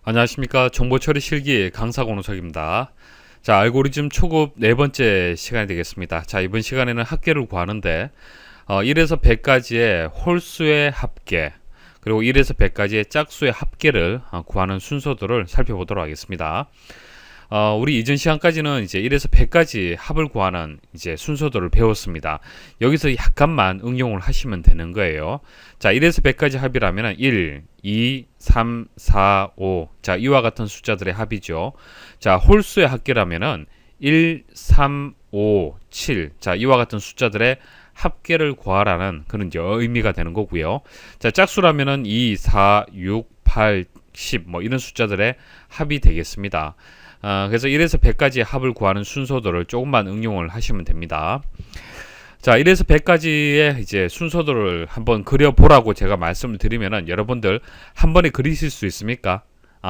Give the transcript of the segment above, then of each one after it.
안녕하십니까. 정보처리 실기 강사 권우석입니다. 자, 알고리즘 초급 네 번째 시간이 되겠습니다. 자, 이번 시간에는 합계를 구하는데 1에서 100까지의 홀수의 합계 그리고 1에서 100까지의 짝수의 합계를 구하는 순서들을 살펴보도록 하겠습니다. 우리 이전 시간까지는 이제 1에서 100까지 합을 구하는 이제 순서들을 배웠습니다. 여기서 약간만 응용을 하시면 되는 거예요. 자, 1에서 100까지 합이라면 1, 2, 3, 4, 5. 자, 이와 같은 숫자들의 합이죠. 자, 홀수의 합계라면은 1, 3, 5, 7. 자, 이와 같은 숫자들의 합계를 구하라는 그런 이제 의미가 되는 거고요. 자, 짝수라면은 2, 4, 6, 8, 10 뭐 이런 숫자들의 합이 되겠습니다. 그래서 1에서 100까지의 합을 구하는 순서들을 조금만 응용을 하시면 됩니다. 자, 1에서 100까지의 이제 순서들을 한번 그려보라고 제가 말씀을 드리면은 여러분들 한 번에 그리실 수 있습니까?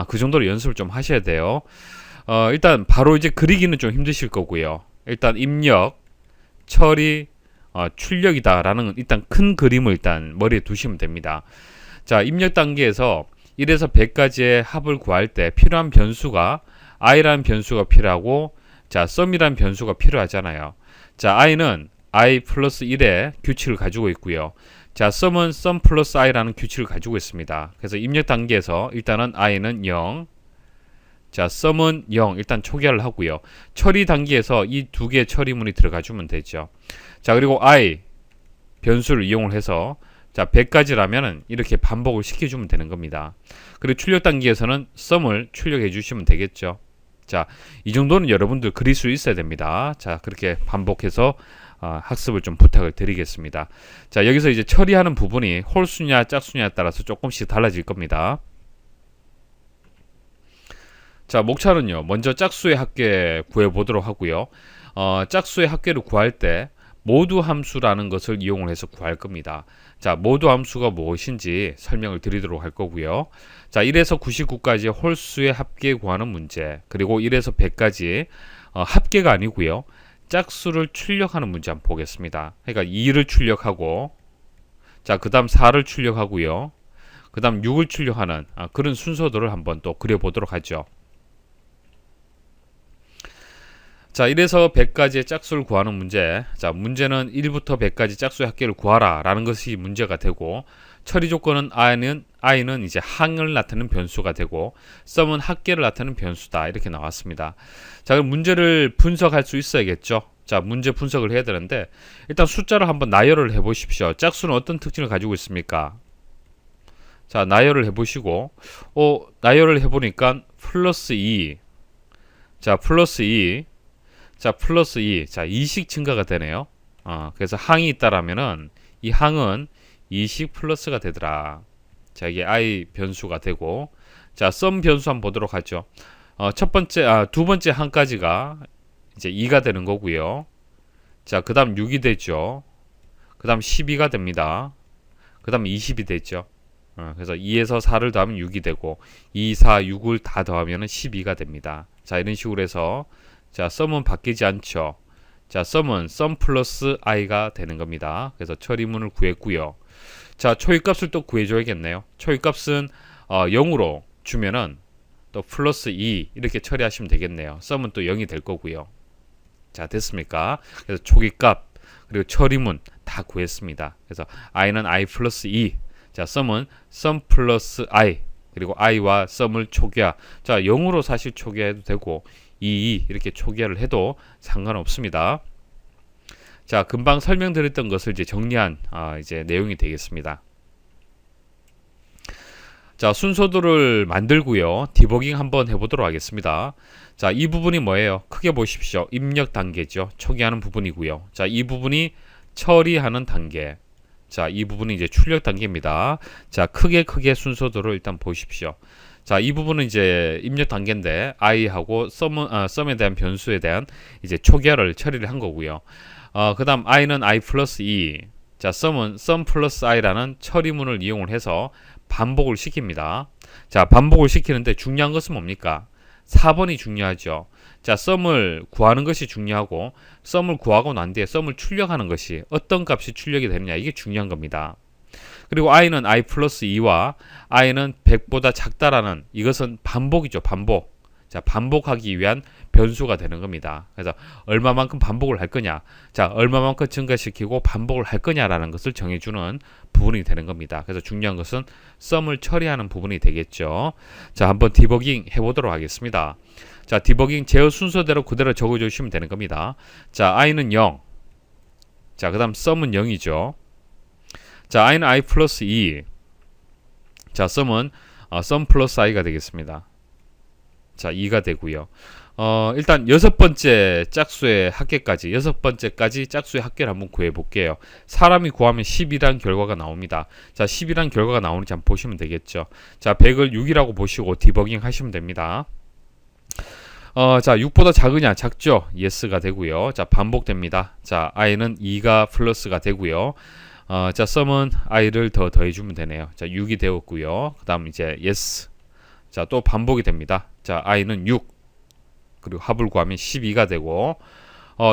그 정도로 연습을 좀 하셔야 돼요. 일단 바로 이제 그리기는 좀 힘드실 거고요. 일단 입력, 처리, 출력이다라는 일단 큰 그림을 일단 머리에 두시면 됩니다. 자, 입력 단계에서 1에서 100까지의 합을 구할 때 필요한 변수가 i라는 변수가 필요하고, 자, sum이라는 변수가 필요하잖아요. 자, i는 i 플러스 1의 규칙을 가지고 있고요. 자, sum은 sum 플러스 i라는 규칙을 가지고 있습니다. 그래서 입력 단계에서 일단은 i는 0, 자, sum은 0 일단 초기화를 하고요. 처리 단계에서 이 두 개의 처리문이 들어가 주면 되죠. 자, 그리고 i 변수를 이용을 해서 자, 100까지라면 이렇게 반복을 시켜주면 되는 겁니다. 그리고 출력 단계에서는 sum을 출력해 주시면 되겠죠. 자, 이 정도는 여러분들 그릴 수 있어야 됩니다. 자, 그렇게 반복해서 학습을 좀 부탁을 드리겠습니다. 자, 여기서 이제 처리하는 부분이 홀수냐 짝수냐에 따라서 조금씩 달라질 겁니다. 자, 목차는요, 먼저 짝수의 합계 구해보도록 하고요. 짝수의 합계를 구할 때 모두 함수라는 것을 이용을 해서 구할 겁니다. 자, 모두 함수가 무엇인지 설명을 드리도록 할 거고요. 자, 1에서 99까지 홀수의 합계 구하는 문제, 그리고 1에서 100까지 합계가 아니고요, 짝수를 출력하는 문제 한번 보겠습니다. 그러니까 2를 출력하고, 자, 그 다음 4를 출력하고요, 그 다음 6을 출력하는 그런 순서들을 한번 또 그려보도록 하죠. 자, 1에서 100까지의 짝수를 구하는 문제. 자, 문제는 1부터 100까지 짝수의 합계를 구하라 라는 것이 문제가 되고, 처리 조건은 i는 이제 항을 나타내는 변수가 되고, sum은 합계를 나타내는 변수다 이렇게 나왔습니다. 자, 그럼 문제를 분석할 수 있어야겠죠. 자, 문제 분석을 해야 되는데 일단 숫자를 한번 나열을 해 보십시오. 짝수는 어떤 특징을 가지고 있습니까? 자, 나열을 해 보시고 나열을 해 보니까 플러스 2, 자, 플러스 2, 자, 플러스 2. 자, 2씩 증가가 되네요. 그래서 항이 있다라면은 이 항은 2씩 플러스가 되더라. 자, 이게 i 변수가 되고, 자, sum 변수 한번 보도록 하죠. 두 번째 항까지가 이제 2가 되는 거고요. 자, 그 다음 6이 되죠. 그 다음 12가 됩니다. 그 다음 20이 되죠. 그래서 2에서 4를 더하면 6이 되고, 2, 4, 6을 다 더하면 12가 됩니다. 자, 이런 식으로 해서 자, sum은 바뀌지 않죠. 자, sum은 sum 플러스 i가 되는 겁니다. 그래서 처리문을 구했고요. 자, 초이값을 또 구해줘야겠네요. 초이값은 0으로 주면은 또 플러스 2 이렇게 처리하시면 되겠네요. sum은 또 0이 될 거고요. 자, 됐습니까? 그래서 초기값 그리고 처리문 다 구했습니다. 그래서 i는 i 플러스 2, 자, sum은 sum 플러스 i, 그리고 i와 sum을 초기화. 자, 0으로 사실 초기화해도 되고 2 이렇게 초기화를 해도 상관없습니다. 자, 금방 설명드렸던 것을 이제 정리한 이제 내용이 되겠습니다. 자, 순서들을 만들고요. 디버깅 한번 해보도록 하겠습니다. 자, 이 부분이 뭐예요? 크게 보십시오. 입력 단계죠. 초기화하는 부분이고요. 자, 이 부분이 처리하는 단계. 자, 이 부분이 이제 출력 단계입니다. 자, 크게 순서들을 일단 보십시오. 자, 이 부분은 이제 입력 단계인데 i하고 sum에 대한 변수에 대한 이제 초기화를 처리를 한 거고요. 그 다음 i는 i 플러스 2, 자, sum은 sum 플러스 i라는 처리문을 이용을 해서 반복을 시킵니다. 자, 반복을 시키는데 중요한 것은 뭡니까? 4번이 중요하죠. 자, sum을 구하는 것이 중요하고, sum을 구하고 난 뒤에 sum을 출력하는 것이 어떤 값이 출력이 되느냐, 이게 중요한 겁니다. 그리고 i는 i 플러스 2와 i는 100보다 작다라는 이것은 반복이죠. 반복. 자, 반복하기 위한 변수가 되는 겁니다. 그래서 얼마만큼 반복을 할 거냐, 자, 얼마만큼 증가시키고 반복을 할 거냐라는 것을 정해주는 부분이 되는 겁니다. 그래서 중요한 것은 썸을 처리하는 부분이 되겠죠. 자, 한번 디버깅 해보도록 하겠습니다. 자, 디버깅 제어 순서대로 그대로 적어주시면 되는 겁니다. 자, i는 0. 자, 그 다음 썸은 0이죠. 자, i는 i 플러스 2. 자, 썸은 썸 플러스 i가 되겠습니다. 자, 2가 되고요. 일단 여섯 번째 짝수의 합계까지, 여섯 번째까지 짝수의 합계를 한번 구해 볼게요. 사람이 구하면 10이란 결과가 나옵니다. 자, 10이란 결과가 나오는지 한번 보시면 되겠죠. 자, 100을 6이라고 보시고 디버깅 하시면 됩니다. 자, 6보다 작으냐? 작죠? yes가 되고요. 자, 반복됩니다. 자, i는 2가 플러스가 되고요. 자, 썸은 i를 더 더해주면 되네요. 자, 6이 되었고요. 그 다음 이제 yes. 자, 또 반복이 됩니다. 자, i는 6. 그리고 합을 구하면 12가 되고,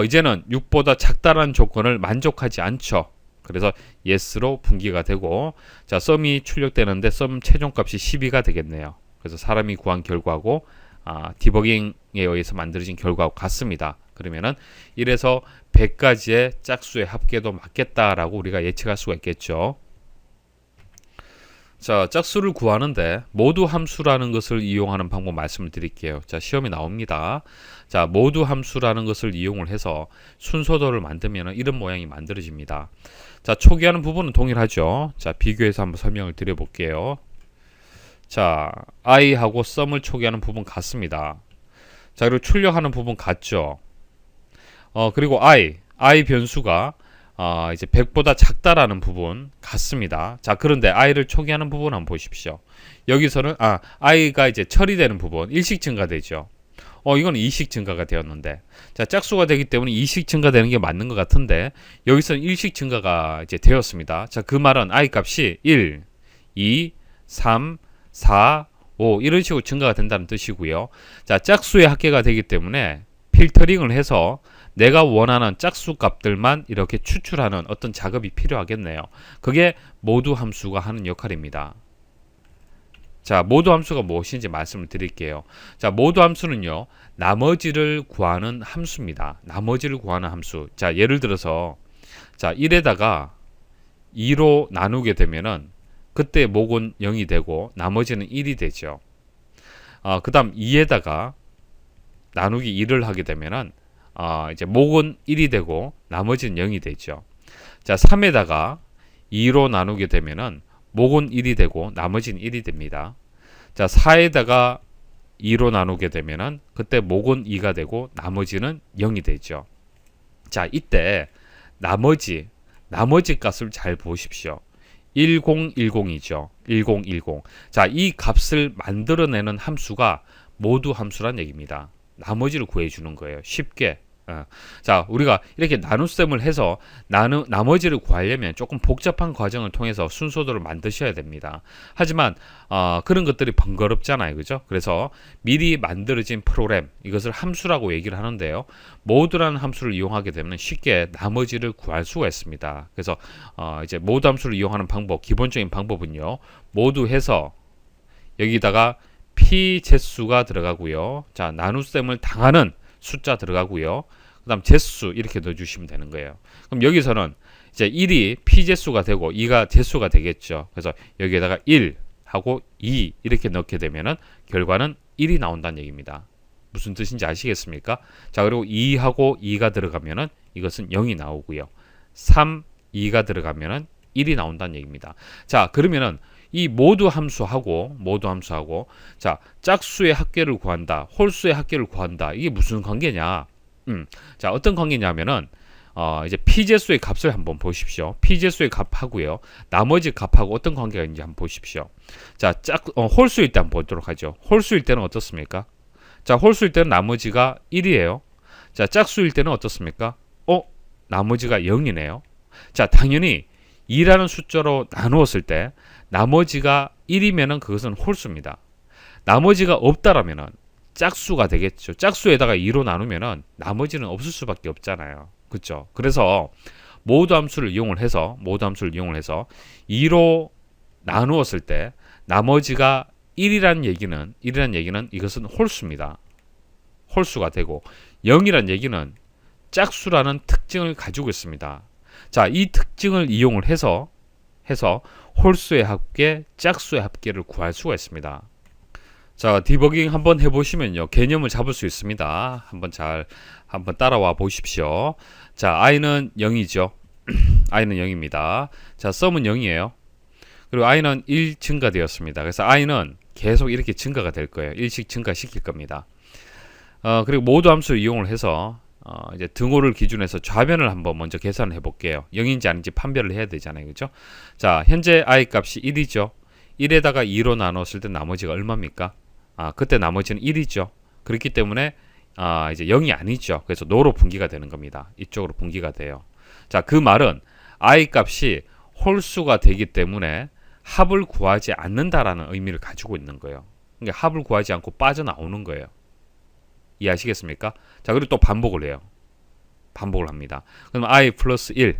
이제는 6보다 작다라는 조건을 만족하지 않죠. 그래서 yes로 분기가 되고, 자, 썸이 출력되는데 썸 최종값이 12가 되겠네요. 그래서 사람이 구한 결과하고 디버깅에 의해서 만들어진 결과하고 같습니다. 그러면은 1에서 100까지의 짝수의 합계도 맞겠다라고 우리가 예측할 수가 있겠죠. 자, 짝수를 구하는데 모두 함수라는 것을 이용하는 방법 말씀을 드릴게요. 자, 시험에 나옵니다. 자, 모두 함수라는 것을 이용을 해서 순서도를 만들면 이런 모양이 만들어집니다. 자, 초기화하는 부분은 동일하죠. 자, 비교해서 한번 설명을 드려볼게요. 자, i하고 썸을 초기화하는 부분 같습니다. 자, 그리고 출력하는 부분 같죠. 그리고 i 변수가 이제 100보다 작다라는 부분 같습니다. 자, 그런데 i를 초기화하는 부분 한번 보십시오. 여기서는 i가 이제 처리되는 부분, 일식 증가되죠. 이거는 2식 증가가 되었는데, 자, 짝수가 되기 때문에 2식 증가되는 게 맞는 것 같은데 여기서는 1식 증가가 이제 되었습니다. 자, 그 말은 i 값이 1, 2, 3, 4, 5 이런 식으로 증가가 된다는 뜻이고요. 자, 짝수의 합계가 되기 때문에 필터링을 해서 내가 원하는 짝수 값들만 이렇게 추출하는 어떤 작업이 필요하겠네요. 그게 모두 함수가 하는 역할입니다. 자, 모두 함수가 무엇인지 말씀을 드릴게요. 자, 모두 함수는요, 나머지를 구하는 함수입니다. 나머지를 구하는 함수. 자, 예를 들어서 자, 1에다가 2로 나누게 되면은 그때 목은 0이 되고 나머지는 1이 되죠. 그 다음 2에다가 나누기 2를 하게 되면은 이제 목은 1이 되고 나머지는 0이 되죠. 자, 3에다가 2로 나누게 되면은 목은 1이 되고 나머지는 1이 됩니다. 자, 4에다가 2로 나누게 되면은 그때 목은 2가 되고 나머지는 0이 되죠. 자, 이때 나머지 값을 잘 보십시오. 1010이죠. 1010. 자, 이 값을 만들어내는 함수가 모두 함수란 얘기입니다. 나머지를 구해주는 거예요. 쉽게. 자, 우리가 이렇게 나눗셈을 해서 나머지를 구하려면 조금 복잡한 과정을 통해서 순서도를 만드셔야 됩니다. 하지만 그런 것들이 번거롭잖아요. 그죠? 그래서 미리 만들어진 프로그램, 이것을 함수라고 얘기를 하는데요. 모두라는 함수를 이용하게 되면 쉽게 나머지를 구할 수가 있습니다. 그래서 이제 모두 함수를 이용하는 방법, 기본적인 방법은요, 모두 해서 여기다가 p 제수가 들어가고요. 자, 나눗셈을 당하는 숫자 들어가고요. 그 다음 제수 이렇게 넣어주시면 되는 거예요. 그럼 여기서는 이제 1이 p제수가 되고 2가 제수가 되겠죠. 그래서 여기에다가 1 하고 2 이렇게 넣게 되면은 결과는 1이 나온다는 얘기입니다. 무슨 뜻인지 아시겠습니까? 자, 그리고 2하고 2가 들어가면은 이것은 0이 나오고요. 3, 2가 들어가면은 1이 나온다는 얘기입니다. 자, 그러면은 이 모두 함수하고 자, 짝수의 합계를 구한다, 홀수의 합계를 구한다. 이게 무슨 관계냐? 자, 어떤 관계냐면은 이제 p제수의 값을 한번 보십시오. p제수의 값하고요, 나머지 값하고 어떤 관계가 있는지 한번 보십시오. 자, 홀수일 때 한번 보도록 하죠. 홀수일 때는 어떻습니까? 자, 홀수일 때는 나머지가 1이에요. 자, 짝수일 때는 어떻습니까? 나머지가 0이네요. 자, 당연히 2라는 숫자로 나누었을 때 나머지가 1이면은 그것은 홀수입니다. 나머지가 없다라면은 짝수가 되겠죠. 짝수에다가 2로 나누면은 나머지는 없을 수밖에 없잖아요. 그렇죠? 그래서 모두 함수를 이용을 해서 2로 나누었을 때 나머지가 1이란 얘기는 이것은 홀수입니다. 홀수가 되고 0이란 얘기는 짝수라는 특징을 가지고 있습니다. 자, 이 특징을 이용을 해서 홀수의 합계, 짝수의 합계를 구할 수가 있습니다. 자, 디버깅 한번 해보시면요, 개념을 잡을 수 있습니다. 한번 따라와 보십시오. 자, i는 0이죠. i는 0입니다. 자, sum은 0이에요. 그리고 i는 1 증가되었습니다. 그래서 i는 계속 이렇게 증가가 될 거예요. 1씩 증가시킬 겁니다. 그리고 모두 함수를 이용을 해서 이제 등호를 기준해서 좌변을 한번 먼저 계산을 해볼게요. 0인지 아닌지 판별을 해야 되잖아요. 그죠? 자, 현재 i 값이 1이죠. 1에다가 2로 나눴을 때 나머지가 얼마입니까? 그때 나머지는 1이죠. 그렇기 때문에 이제 0이 아니죠. 그래서 노로 분기가 되는 겁니다. 이쪽으로 분기가 돼요. 자, 그 말은 i 값이 홀수가 되기 때문에 합을 구하지 않는다라는 의미를 가지고 있는 거예요. 그러니까 합을 구하지 않고 빠져나오는 거예요. 이해하시겠습니까? 자, 그리고 또 반복을 해요. 반복을 합니다. 그럼 i 플러스 1.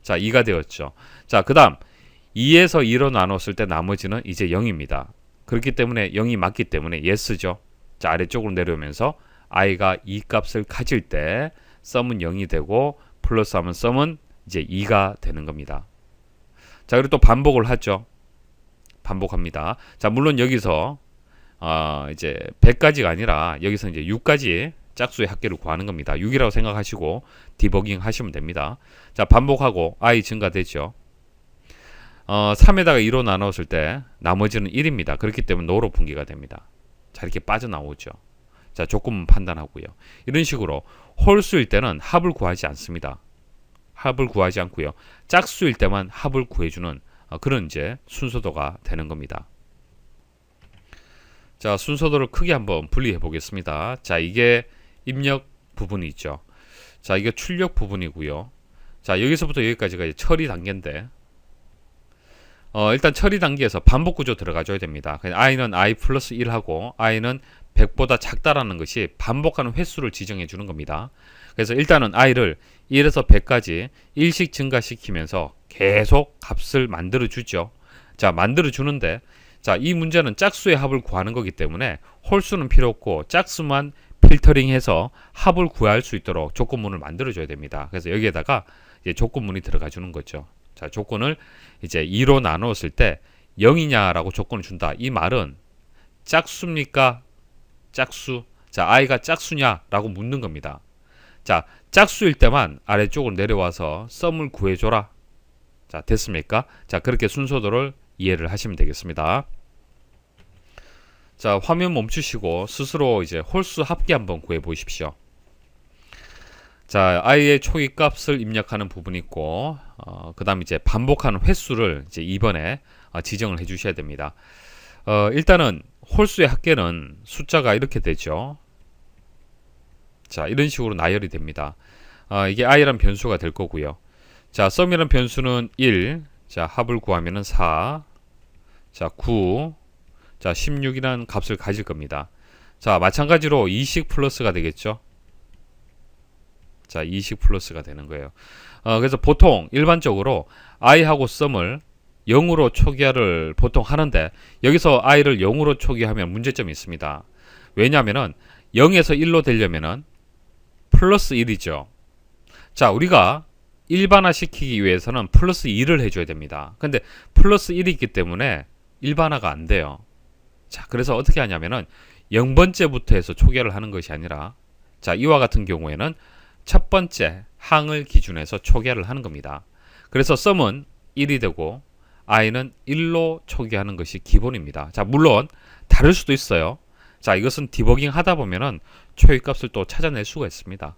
자, 2가 되었죠. 자, 그 다음 2에서 2로 나눴을 때 나머지는 이제 0입니다. 그렇기 때문에 0이 맞기 때문에 yes죠. 자, 아래쪽으로 내려오면서 i가 2 값을 가질 때 sum은 0이 되고 플러스하면 sum은 이제 2가 되는 겁니다. 자, 그리고 또 반복을 하죠. 반복합니다. 자, 물론 여기서 이제 100까지가 아니라 여기서 이제 6까지 짝수의 합계를 구하는 겁니다. 6이라고 생각하시고 디버깅 하시면 됩니다. 자, 반복하고 i 증가되죠. 3에다가 2로 나눴을 때 나머지는 1입니다. 그렇기 때문에 노로 분기가 됩니다. 자, 이렇게 빠져나오죠. 자, 조건문 판단하고요. 이런 식으로 홀수일 때는 합을 구하지 않습니다. 합을 구하지 않고요. 짝수일 때만 합을 구해주는 그런 이제 순서도가 되는 겁니다. 자, 순서도를 크게 한번 분리해 보겠습니다. 자, 이게 입력 부분이 있죠. 자, 이게 출력 부분이고요. 자, 여기서부터 여기까지가 이제 처리 단계인데 일단 처리 단계에서 반복 구조 들어가줘야 됩니다. i는 i 플러스 1하고 i는 100보다 작다라는 것이 반복하는 횟수를 지정해 주는 겁니다. 그래서 일단은 i를 1에서 100까지 1씩 증가시키면서 계속 값을 만들어 주죠. 자, 만들어 주는데 자, 이 문제는 짝수의 합을 구하는 거기 때문에 홀수는 필요 없고 짝수만 필터링해서 합을 구할 수 있도록 조건문을 만들어 줘야 됩니다. 그래서 여기에다가 이제 조건문이 들어가 주는 거죠. 자, 조건을 이제 2로 나누었을 때 0이냐라고 조건을 준다. 이 말은 짝수입니까? 짝수. 자, i가 짝수냐라고 묻는 겁니다. 자, 짝수일 때만 아래쪽으로 내려와서 sum을 구해줘라. 자, 됐습니까? 자, 그렇게 순서도를 이해를 하시면 되겠습니다. 자, 화면 멈추시고 스스로 이제 홀수 합계 한번 구해 보십시오. 자, i의 초기 값을 입력하는 부분이 있고, 그 다음 이제 반복하는 횟수를 이제 이번에 지정을 해 주셔야 됩니다. 일단은 홀수의 합계는 숫자가 이렇게 되죠. 자, 이런 식으로 나열이 됩니다. 이게 i란 변수가 될 거고요. 자, sum이란 변수는 1, 자, 합을 구하면은 4, 자, 9, 자, 16이라는 값을 가질 겁니다. 자, 마찬가지로 2식 플러스가 되겠죠. 자, 2식 플러스가 되는 거예요. 그래서 보통 일반적으로 i하고 sum을 0으로 초기화를 보통 하는데 여기서 i를 0으로 초기화하면 문제점이 있습니다. 왜냐하면은 0에서 1로 되려면은 플러스 1이죠. 자, 우리가 일반화 시키기 위해서는 플러스 2를 해줘야 됩니다. 근데 플러스 1이 있기 때문에 일반화가 안 돼요. 자, 그래서 어떻게 하냐면은 0번째부터 해서 초기화를 하는 것이 아니라 자, 이와 같은 경우에는 첫 번째 항을 기준해서 초기화를 하는 겁니다. 그래서 sum은 1이 되고 i는 1로 초기화하는 것이 기본입니다. 자, 물론 다를 수도 있어요. 자, 이것은 디버깅 하다 보면은 초기값을 또 찾아낼 수가 있습니다.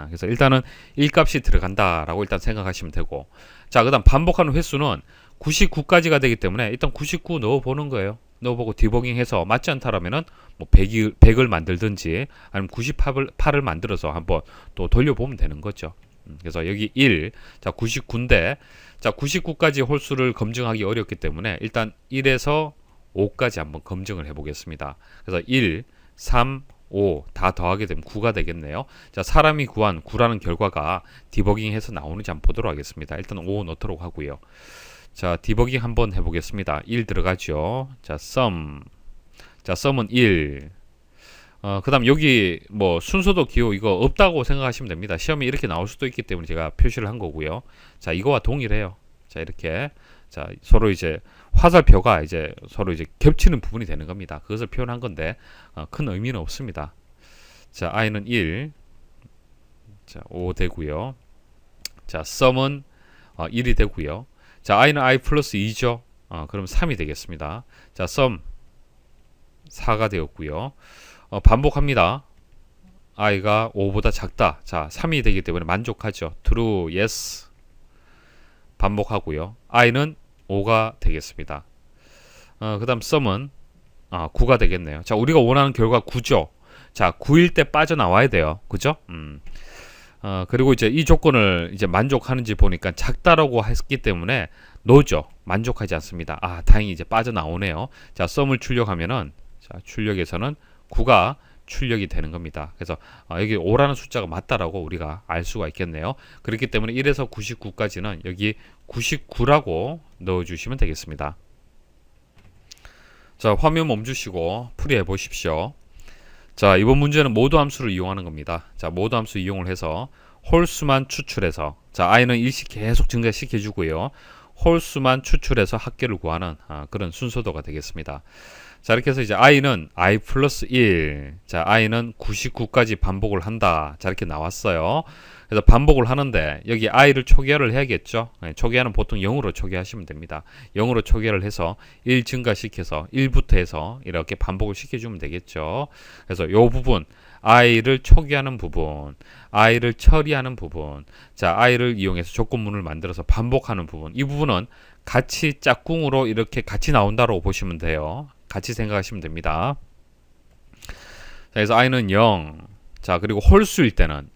그래서 일단은 1값이 들어간다라고 일단 생각하시면 되고, 자, 그 다음 반복하는 횟수는 99까지가 되기 때문에 일단 99 넣어보는 거예요. 넣어보고 디버깅해서 맞지 않다라면은 뭐 100을 만들든지 아니면 98을 만들어서 한번 또 돌려보면 되는 거죠. 그래서 여기 1, 자, 99인데 자, 99까지 홀수를 검증하기 어렵기 때문에 일단 1에서 5까지 한번 검증을 해보겠습니다. 그래서 1, 3, 5 다 더하게 되면 9가 되겠네요. 자, 사람이 구한 9라는 결과가 디버깅해서 나오는지 한번 보도록 하겠습니다. 일단 5 넣도록 하고요. 자, 디버깅 한번 해보겠습니다. 1 들어가죠. 자, sum. 자, sum은 1. 그 다음 여기 뭐 순서도 기호 이거 없다고 생각하시면 됩니다. 시험에 이렇게 나올 수도 있기 때문에 제가 표시를 한 거고요. 자, 이거와 동일해요. 자, 이렇게. 자, 서로 이제 화살표가 이제 서로 이제 겹치는 부분이 되는 겁니다. 그것을 표현한 건데, 큰 의미는 없습니다. 자, i는 1. 자, 5 되고요. 자, sum은 1이 되고요. 자, i는 i 플러스 2죠. 그럼 3이 되겠습니다. 자, sum 4가 되었고요. 반복합니다. i가 5보다 작다. 자, 3이 되기 때문에 만족하죠. true, yes. 반복하고요. i는 5가 되겠습니다. 그 다음 sum은 9가 되겠네요. 자, 우리가 원하는 결과 9죠. 자, 9일 때 빠져나와야 돼요. 그죠? 그리고 이제 이 조건을 이제 만족하는지 보니까 작다라고 했기 때문에 노죠. 만족하지 않습니다. 다행히 이제 빠져나오네요. 자, sum을 출력하면은, 자, 출력에서는 9가 출력이 되는 겁니다. 그래서 여기 5라는 숫자가 맞다라고 우리가 알 수가 있겠네요. 그렇기 때문에 1에서 99까지는 여기 99라고 넣어주시면 되겠습니다. 자, 화면 멈추시고 풀이해 보십시오. 자, 이번 문제는 모두 함수를 이용하는 겁니다. 자, 모두 함수 이용을 해서 홀수만 추출해서, 자, i는 1씩 계속 증가시켜 주고요. 홀수만 추출해서 합계를 구하는 그런 순서도가 되겠습니다. 자, 이렇게 해서 이제 i는 i 플러스 1. 자, i는 99까지 반복을 한다. 자, 이렇게 나왔어요. 그래서 반복을 하는데 여기 i를 초기화를 해야겠죠. 초기화는 보통 0으로 초기화하시면 됩니다. 0으로 초기화를 해서 1 증가시켜서 1부터 해서 이렇게 반복을 시켜주면 되겠죠. 그래서 이 부분, i를 초기화하는 부분, i를 처리하는 부분, 자, i를 이용해서 조건문을 만들어서 반복하는 부분, 이 부분은 같이 짝꿍으로 이렇게 같이 나온다고 보시면 돼요. 같이 생각하시면 됩니다. 자, 그래서 i는 0. 자, 그리고 홀수일 때는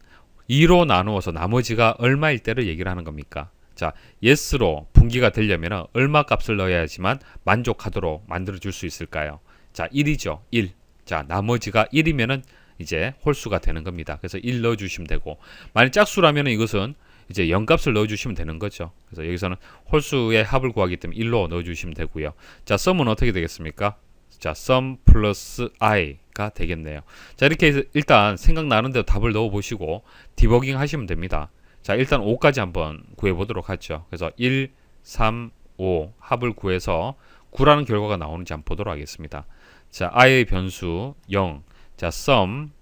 2로 나누어서 나머지가 얼마일 때를 얘기를 하는 겁니까? 자, yes로 분기가 되려면 얼마 값을 넣어야지만 만족하도록 만들어 줄 수 있을까요? 자, 1이죠. 1. 자, 나머지가 1이면은 이제 홀수가 되는 겁니다. 그래서 1 넣어 주시면 되고, 만약 짝수라면 이것은 이제 0값을 넣어 주시면 되는 거죠. 그래서 여기서는 홀수의 합을 구하기 때문에 1로 넣어 주시면 되고요. 자, sum은 어떻게 되겠습니까? 자, sum 플러스 i가 되겠네요. 자, 이렇게 해서 일단 생각나는 대로 답을 넣어 보시고 디버깅 하시면 됩니다. 자, 일단 5까지 한번 구해 보도록 하죠. 그래서 1, 3, 5 합을 구해서 9라는 결과가 나오는지 한번 보도록 하겠습니다. 자, i의 변수 0. 자, sum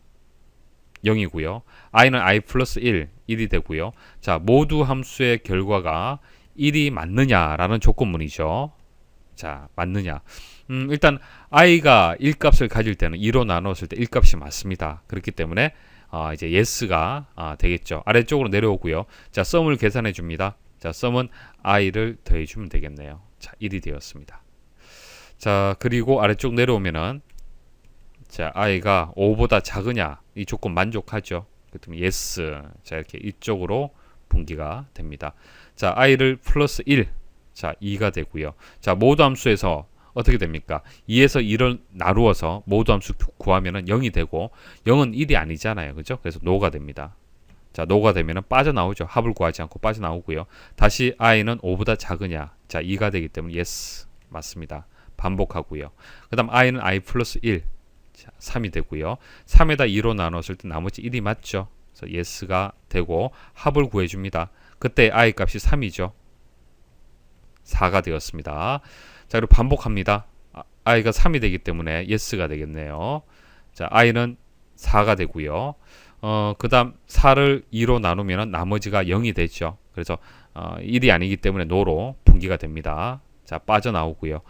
0이고요. i는 i 플러스 1, 1이 되고요. 자, 모두 함수의 결과가 1이 맞느냐라는 조건문이죠. 자, 맞느냐. 일단 i가 1값을 가질 때는 2로 나누었을 때 1값이 맞습니다. 그렇기 때문에 이제 yes가 되겠죠. 아래쪽으로 내려오고요. 자, sum을 계산해 줍니다. 자, sum은 i를 더해 주면 되겠네요. 자, 1이 되었습니다. 자, 그리고 아래쪽 내려오면은, 자, i가 5보다 작으냐, 이 조건 만족하죠. 그렇다면 yes. 자, 이렇게 이쪽으로 분기가 됩니다. 자, i를 플러스 1. 자, 2가 되고요. 자, 모두 함수에서 어떻게 됩니까? 2에서 1을 나누어서 모두 함수 구하면은 0이 되고, 0은 1이 아니잖아요. 그죠? 그래서 no가 됩니다. 자, no가 되면은 빠져나오죠. 합을 구하지 않고 빠져나오고요. 다시 i는 5보다 작으냐? 자, 2가 되기 때문에 yes. 맞습니다. 반복하고요. 그 다음 i는 i 플러스 1. 자, 3이 되고요. 3에다 2로 나눴을 때 나머지 1이 맞죠. 그래서 yes가 되고 합을 구해줍니다. 그때 i 값이 3이죠. 4가 되었습니다. 자, 그리고 반복합니다. i가 3이 되기 때문에 yes가 되겠네요. 자, i는 4가 되고요. 그 다음 4를 2로 나누면 나머지가 0이 되죠. 그래서 1이 아니기 때문에 no로 분기가 됩니다. 자, 빠져나오고요.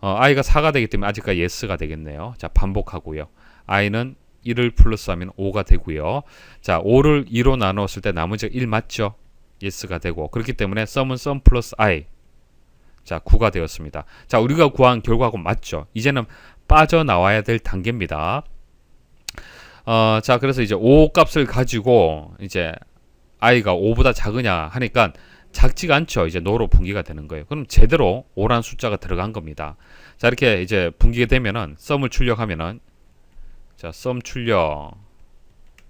i가 4가 되기 때문에 아직까지 yes가 되겠네요. 자, 반복하고요. i는 1을 플러스하면 5가 되고요. 자, 5를 2로 나누었을 때 나머지가 1 맞죠? yes가 되고, 그렇기 때문에 sum은 sum 플러스 i. 자, 9가 되었습니다. 자, 우리가 구한 결과하고 맞죠? 이제는 빠져나와야 될 단계입니다. 자, 그래서 이제 5 값을 가지고 이제 i가 5보다 작으냐 하니까 작지가 않죠. 이제 no로 분기가 되는 거예요. 그럼 제대로 5라는 숫자가 들어간 겁니다. 자, 이렇게 이제 분기가 되면은 sum을 출력하면은, 자, 썸 출력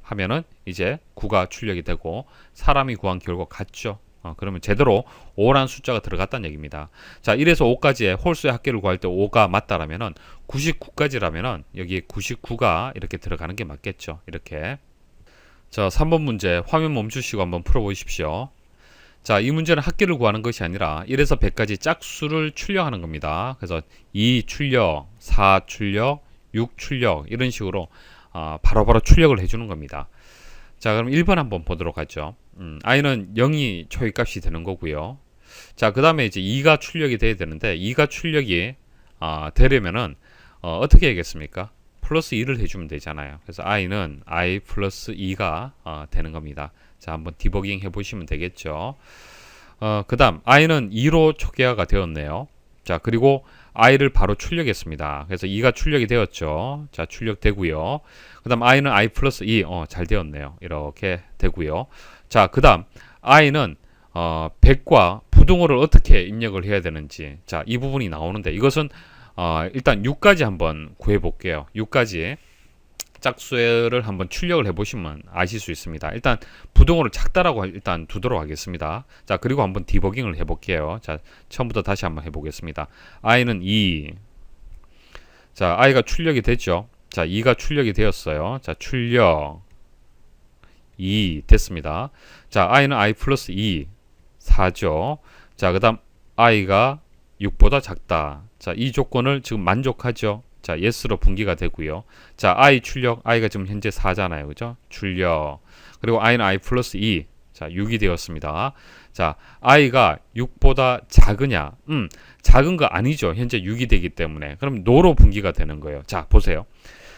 하면은 이제 9가 출력이 되고 사람이 구한 결과 같죠. 그러면 제대로 5라는 숫자가 들어갔다는 얘기입니다. 자, 1에서 5까지의 홀수의 합계를 구할 때 5가 맞다라면은 99까지라면은 여기 99가 이렇게 들어가는 게 맞겠죠. 이렇게. 자, 3번 문제 화면 멈추시고 한번 풀어보십시오. 자, 이 문제는 합계를 구하는 것이 아니라 1에서 100까지 짝수를 출력하는 겁니다. 그래서 2 출력, 4 출력, 6 출력 이런 식으로 바로바로 출력을 해주는 겁니다. 자, 그럼 1번 한번 보도록 하죠. i는 0이 초기값이 되는 거고요. 자, 그 다음에 이제 2가 출력이 돼야 되는데 2가 출력이 되려면은 어떻게 해야겠습니까? 플러스 2를 해주면 되잖아요. 그래서 i는 i 플러스 2가 되는 겁니다. 자, 한번 디버깅 해보시면 되겠죠. 그 다음 i는 2로 초기화가 되었네요. 자, 그리고 i를 바로 출력했습니다. 그래서 2가 출력이 되었죠. 자, 출력되고요. 그 다음 i는 i 플러스 2, 잘 되었네요. 이렇게 되고요. 자, 그 다음 i는 100과 부등호를 어떻게 입력을 해야 되는지, 자, 이 부분이 나오는데 이것은 일단 6까지 한번 구해 볼게요. 6까지 짝수를 한번 출력을 해보시면 아실 수 있습니다. 일단 부등호를 작다라고 일단 두도록 하겠습니다. 자, 그리고 한번 디버깅을 해볼게요. 자, 처음부터 다시 한번 해보겠습니다. i는 2. 자, i가 출력이 됐죠. 자, 2가 출력이 되었어요. 자, 출력 2 됐습니다. 자, i는 i 플러스 2 4죠. 자, 그 다음 i가 6보다 작다. 자, 이 조건을 지금 만족하죠. 자, yes로 분기가 되고요. 자, i 출력, i가 지금 현재 4잖아요. 그죠? 출력. 그리고 i는 i 플러스 2. 자, 6이 되었습니다. 자, i가 6보다 작으냐? 작은 거 아니죠. 현재 6이 되기 때문에. 그럼 no로 분기가 되는 거예요. 자, 보세요.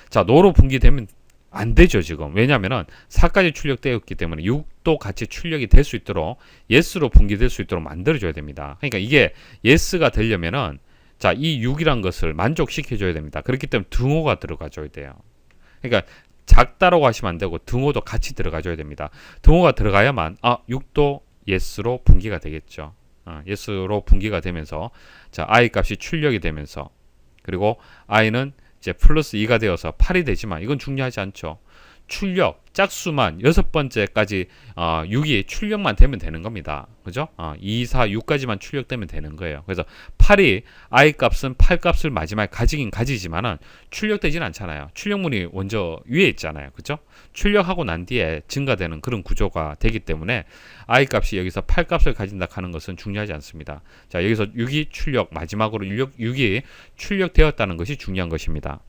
자, no로 분기되면 안 되죠, 지금. 왜냐면은 4까지 출력되었기 때문에 6도 같이 출력이 될 수 있도록 yes로 분기될 수 있도록 만들어줘야 됩니다. 그러니까 이게 yes가 되려면은 자, 이 6이란 것을 만족시켜줘야 됩니다. 그렇기 때문에 등호가 들어가줘야 돼요. 그러니까 작다라고 하시면 안 되고 등호도 같이 들어가줘야 됩니다. 등호가 들어가야만 6도 yes로 분기가 되겠죠. yes로 분기가 되면서 자, i 값이 출력이 되면서 그리고 i는 이제 플러스 2가 되어서 8이 되지만 이건 중요하지 않죠. 출력 짝수만 6번째까지 6이 출력만 되면 되는 겁니다. 그죠? 2, 4, 6까지만 출력되면 되는 거예요. 그래서 8이 i 값은 8 값을 마지막에 가지긴 가지지만은 출력되지는 않잖아요. 출력문이 먼저 위에 있잖아요. 그죠? 출력하고 난 뒤에 증가되는 그런 구조가 되기 때문에 i 값이 여기서 8 값을 가진다 하는 것은 중요하지 않습니다. 자, 여기서 6이 출력 마지막으로 6이 출력되었다는 것이 중요한 것입니다.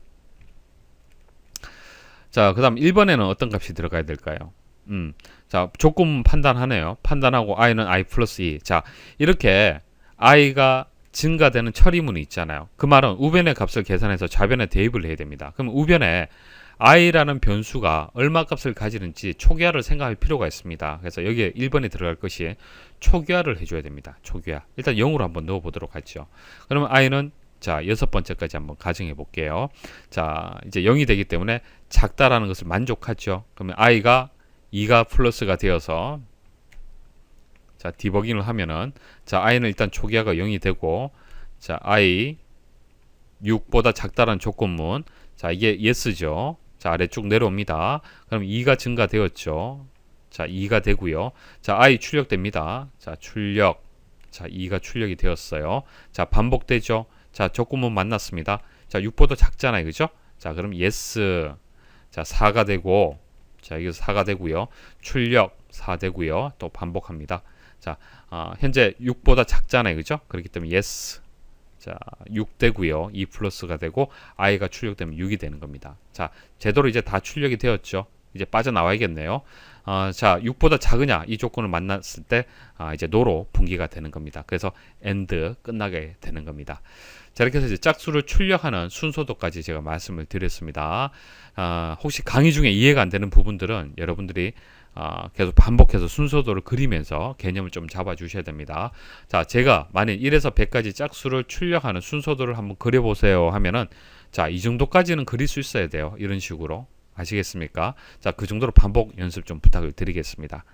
자, 그 다음 1번에는 어떤 값이 들어가야 될까요? 자, 조건 판단하네요. 판단하고 i는 i 플러스 2. 자, 이렇게 i가 증가되는 처리문이 있잖아요. 그 말은 우변의 값을 계산해서 좌변에 대입을 해야 됩니다. 그럼 우변에 i라는 변수가 얼마 값을 가지는지 초기화를 생각할 필요가 있습니다. 그래서 여기에 1번에 들어갈 것이 초기화를 해줘야 됩니다. 초기화. 일단 0으로 한번 넣어보도록 하죠. 그러면 i는 자, 6번째까지 한번 가정해 볼게요. 자, 이제 0이 되기 때문에 작다라는 것을 만족하죠. 그러면 i가 2가 플러스가 되어서 자, 디버깅을 하면은 자, i는 일단 초기화가 0이 되고 자, i 6보다 작다라는 조건문 자, 이게 yes죠. 자, 아래쪽 내려옵니다. 그럼 2가 증가되었죠. 자, 2가 되고요. 자, i 출력됩니다. 자, 출력. 자, 2가 출력이 되었어요. 자, 반복되죠. 자, 조건문 만났습니다. 자, 6보다 작잖아요. 그죠? 자, 그럼 yes. 자, 4가 되고 자, 여기서 4가 되고요. 출력 4 되고요. 또 반복합니다. 자, 현재 6보다 작잖아요. 그죠? 그렇기 때문에 yes. 자, 6 되고요. 2 플러스가 되고 i가 출력되면 6이 되는 겁니다. 자, 제대로 이제 다 출력이 되었죠. 이제 빠져나와야겠네요. 자, 6보다 작으냐 이 조건을 만났을 때 이제 no로 분기가 되는 겁니다. 그래서 end 끝나게 되는 겁니다. 자, 이렇게 해서 이제 짝수를 출력하는 순서도까지 제가 말씀을 드렸습니다. 혹시 강의 중에 이해가 안 되는 부분들은 여러분들이 계속 반복해서 순서도를 그리면서 개념을 좀 잡아 주셔야 됩니다. 자, 제가 만일 1에서 100까지 짝수를 출력하는 순서도를 한번 그려보세요 하면은 자, 이 정도까지는 그릴 수 있어야 돼요. 이런 식으로. 아시겠습니까? 자, 그 정도로 반복 연습 좀 부탁을 드리겠습니다.